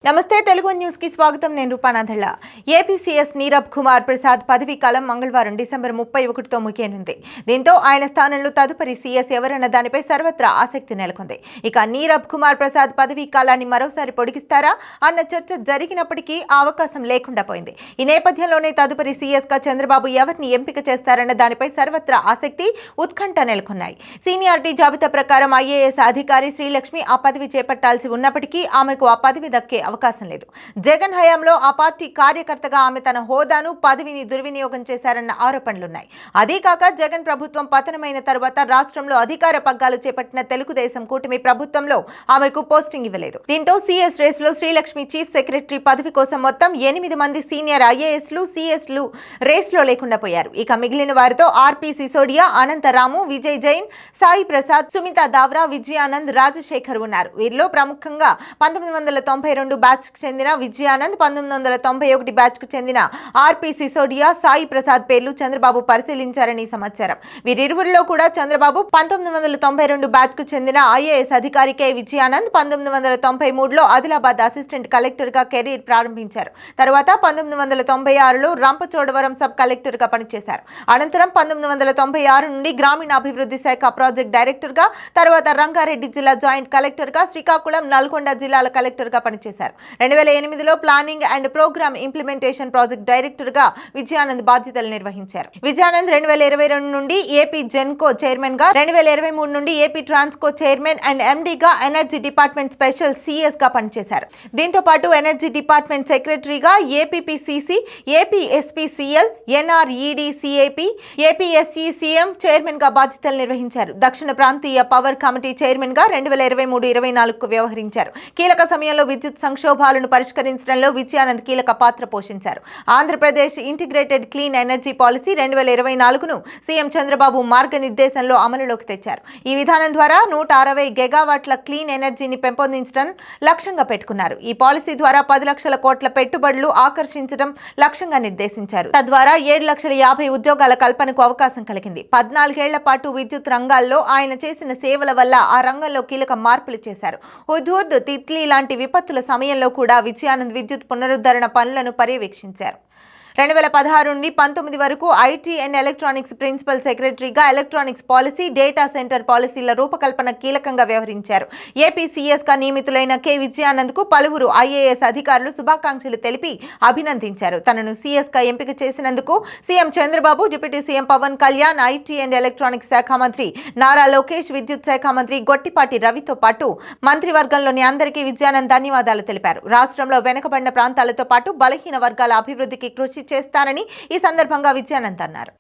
నమస్తే తెలుగు న్యూస్ కి స్వాగతం నేను రూపానాథళ్ళ ఏపీసీఎస్ నీరబ్ కుమార్ ప్రసాద్ పదవీ కాలం మంగళవారం డిసెంబర్ 31తో ముగియనుంది. దీంతో ఆయన స్థానంలో తదుపరి సీఎస్ ఎవరన్న దానిపై సర్వత్రా ఆసక్తి నెలకొంది. ఇక నీరబ్ కుమార్ ప్రసాద్ పదవీ కాలాన్ని మరోసారి పొడిగిస్తారా అన్న చర్చ జరిగినప్పటికీ ఆ అవకాశం లేకుండా పోయింది. ఈ నేపథ్యంలోనే తదుపరి సీఎస్ గా చంద్రబాబు ఎవరిని ఎంపిక చేస్తారన్న దానిపై సర్వత్రా ఆసక్తి ఉత్కంఠ నెలకొన్నాయి. సీనియారిటీ జాబితా ప్రకారం ఐఏఎస్ అధికారి శ్రీలక్ష్మి ఆ పదవి చేపట్టాల్సి ఉన్నప్పటికీ ఆమెకు ఆ పదవి దక్కే అవకాశం లేదు. జగన్ హయాంలో ఆ పార్టీ కార్యకర్తగా ఆమె తన హోదాను పదవిని దుర్వినియోగం చేశారన్న ఆరోపణలున్నాయి. అదే కాక జగన్ ప్రభుత్వం పతనమైన తర్వాత రాష్ట్రంలో అధికార పగ్గాలు చేపట్టిన తెలుగుదేశం కూటమి ప్రభుత్వంలో ఆమెకు పోస్టింగ్ ఇవ్వలేదు. దీంతో సీఎస్ రేస్ లో శ్రీలక్ష్మి చీఫ్ సెక్రటరీ పదవి కోసం మొత్తం 8 మంది సీనియర్ ఐఏఎస్లు సీఎస్లు రేస్ లో లేకుండా పోయారు. ఇక మిగిలిన వారితో ఆర్పీ సిసోడియా, అనంతరాము, విజయ్ జైన్, సాయి ప్రసాద్, సుమితా దావ్రా, విజయానంద్, రాజశేఖర్ ఉన్నారు. వీరిలో ప్రముఖంగా 1992 బ్యాచ్ కు చెందిన విజయానంద్, 1991 బ్యాచ్ కు చెందిన ఆర్పీ సిసోడియా, సాయి ప్రసాద్ పేర్లు చంద్రబాబు పరిశీలించారని సమాచారం. వీరిరువురిలో కూడా చంద్రబాబు 1992 బ్యాచ్ కు చెందిన ఐఏఎస్ అధికారి కె విజయానంద్ 1993లో ఆదిలాబాద్ అసిస్టెంట్ కలెక్టర్ గా కెరీర్ ప్రారంభించారు. తర్వాత 1996లో రంపచోడవరం సబ్ కలెక్టర్ గా పనిచేశారు. అనంతరం 1996 నుండి గ్రామీణాభివృద్ధి శాఖ ప్రాజెక్ట్ డైరెక్టర్ గా, తర్వాత రంగారెడ్డి జిల్లా జాయింట్ కలెక్టర్ గా, శ్రీకాకుళం, నల్గొండ జిల్లాల కలెక్టర్ గా పనిచేశారు. 2008లో planning and programme implementation project director గా విజయానంద్ బాధ్యతలు నిర్వహించారు. విజయానంద్ 2022 నుండి ఏపీ జెన్కో చైర్మన్ గా, 2023 నుండి AP Transco chairman and MD గా, ఎనర్జీ డిపార్ట్మెంట్ స్పెషల్ సీఎస్ గా పనిచేశారు. దీంతో పాటు ఎనర్జీ డిపార్ట్మెంట్ సెక్రటరీగా APPCC, AP SPCL, ఎన్ఆర్ఈడి CAP, ఏపీఎస్ఈసీఎం chairman గా బాధ్యతలు నిర్వహించారు. దక్షిణ ప్రాంతీయ పవర్ కమిటీ చైర్మన్ గా 2023-24 వ్యవహరించారు. కీలక సమయంలో విద్యుత్ సంక్షోభాలను పరిష్కరించడంలో విజయానంద్ కీలక పాత్ర పోషించారు. Andhra Pradesh integrated clean energy policy 2024ను సీఎం చంద్రబాబు మార్గనిర్దేశంలో అమలులోకి తెచ్చారు. ఈ విధానం ద్వారా 160 గెగావాట్ల క్లీన్ ఎనర్జీని పెంపొందించడం లక్ష్యంగా పెట్టుకున్నారు. ఈ పాలసీ ద్వారా 10 లక్షల కోట్ల పెట్టుబడులు ఆకర్షించడం లక్ష్యంగా నిర్దేశించారు. తద్వారా 7,50,000 ఉద్యోగాల కల్పనకు అవకాశం కలిగింది. 14 ఏళ్ల పాటు విద్యుత్ రంగాల్లో ఆయన చేసిన సేవల వల్ల ఆ రంగంలో కీలక మార్పులు చేశారు. హుద్హుద్, తిత్లీ లాంటి విపత్తుల సమయంలో కూడా విజయానంద్ విద్యుత్ పునరుద్ధరణ పనులను పర్యవేక్షించారు. 2016 నుండి 19 వరకు ఐటీ అండ్ ఎలక్ట్రానిక్స్ ప్రిన్సిపల్ సెక్రటరీగా ఎలక్ట్రానిక్స్ పాలసీ, డేటా సెంటర్ పాలసీల రూపకల్పన కీలకంగా వ్యవహరించారు. ఏపీ సీఎస్ గా నియమితులైన కె విజయానంద్ కు పలువురు ఐఏఎస్ అధికారులు శుభాకాంక్షలు తెలిపి అభినందించారు. తనను సీఎస్ గా ఎంపిక చేసినందుకు CM Chandrababu, deputy CM Pawan Kalyan, IT and electronics శాఖ మంత్రి నారా లోకేష్, విద్యుత్ శాఖ మంత్రి గొట్టిపాటి రవితో పాటు మంత్రివర్గంలోని అందరికీ విజయానంద్ ధన్యవాదాలు తెలిపారు. రాష్ట్రంలో వెనుకబడిన ప్రాంతాలతో పాటు బలహీన వర్గాల అభివృద్ధికి కృషి చేస్తానని ఈ సందర్భంగా విజయానంద్ అన్నారు.